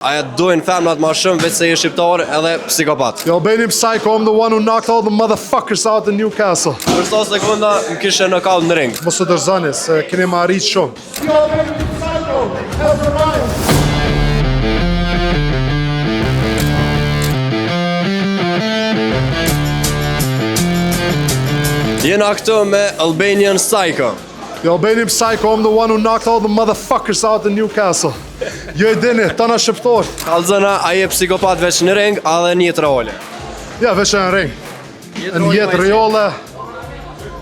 Aja dojnë femnat ma shumë veç se je shqiptar edhe psikopat. The Albanian Psycho, I'm the one who knocked all the motherfuckers out in Newcastle. Për sa sekunda më kishe knockout në ring. Mos u dërzani, se keni më arrit shumë. The Albanian Psycho has arrived. Jena këtu me Albanian Psycho. The Albanian Psycho, I'm the one who knocked all the motherfuckers out in Newcastle. Jo e dini, tana shqiptar. Kallëzëna, aje psikopat veç në ring, edhe një jetë reale. Ja, veç e në ring. Në jetë reale,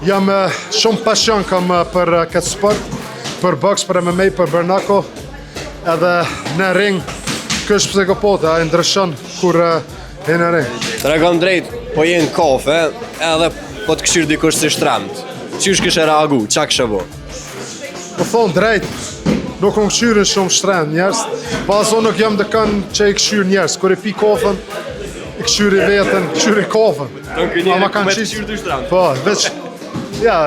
jam shumë pasion kam për këtë sport, për boks, për MMA, për Bernako, edhe në ring, kësh psikopat, a i ndryshon kur e në ring. Të regam drejt, po jenë kafe, edhe po të këshyrë dikush si shtremt. Qysh këshe reagu, qa këshe bo? Po thonë drejt, nuk unë këshyrin shumë shtremt njerës, bazo nuk jam dëkën që i këshyr njerës, kur i pi kofën, i këshyri vetën, këshyri kofën. Ama kanë qishë të shtremt. Po, veç, ja,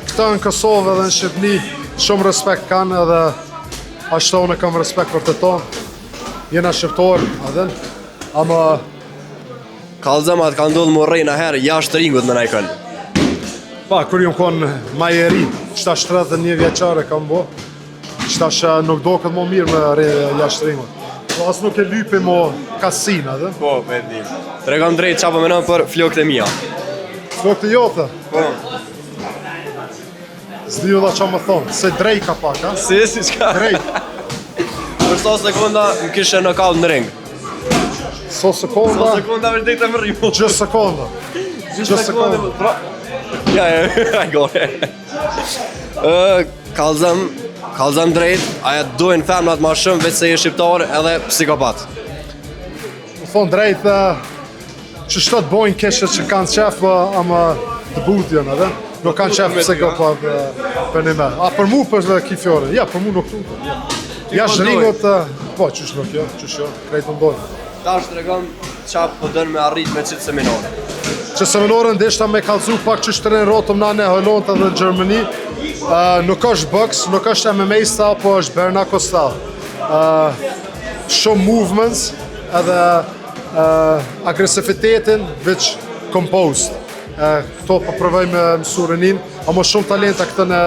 këta në Kosovë dhe në Shqipni shumë respekt kanë edhe ashtu unë kam respekt për të tonë. Jena shqiptor, adhen, ama... Kallëzëmat ka ndodhë më rejnë a herë jashtë ringut me najkën. Pa, kur ju konë majeri, qëta 31 vjeqare kam bo, qëta nuk do këtë më mirë me jashtë ringut. Po asë nuk e lypi më kasina, dhe? Po, me ndim. Të regam drejt qa po menon për flokët e mija. Flokët e jote? Po. Zdiju dha qa më thonë, se drejka pak, ha? Si qka? Drejk. Për sa sekunda më kishe knockout në ring. So sekonda? Sa sekunda vërtet e më rrimu. Gjë sekonda. Gjë sekonda. Ja, gore. Kallëzëm drejt, aja dojnë femnat ma shumë veç se je shqiptar edhe psikopat. Më thonë drejt, që shtë të bojnë keshe që kanë qef, ama të butjen, edhe? Nuk kanë qef psikopat për një me. A për mu për ki fjore? Ja, për mu nuk tu. Ja, shringot, po, qysh nuk jo, qysh jo, krejtë në dojnë. Ta është të regam qa po dënë me arrit me qitë seminarë. Që seminarën deshta me kalzu pak që shtërin rotëm nane Hollanda dhe në Gjermani. Nuk është box, nuk është MMA style, po është Bernako style. Shumë movements edhe agresivitetin veç composed. Këto po provoj me mësurënin, a më shumë talenta këtë në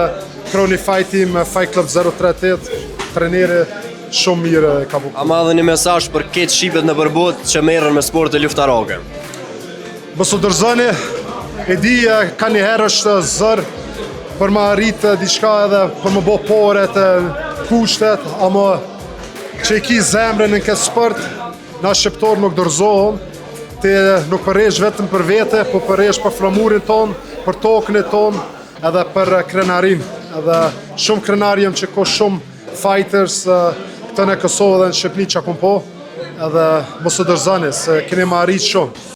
Kroni Fight Team, Fight Club 038, treneri shumë mirë ka bukur. Ama edhe një mesazh për ketë shqipet në përbot që merren me sporte luftarake. Mos u dërzoni, e di ka një herë është zërë për më arritë diçka edhe për më bo pore të kushtet, ama që i ki zemrën në këtë sport, na shqiptor nuk dërzohëm, të nuk përresh vetëm për vete, po përresh për flamurin ton, për tokën e ton, edhe për krenarin. Edhe shumë krenar jem që ko shumë fighters këtë në Kosovë dhe në Shqipni që akum po, edhe mos u dërzoni, se keni më arrit shumë.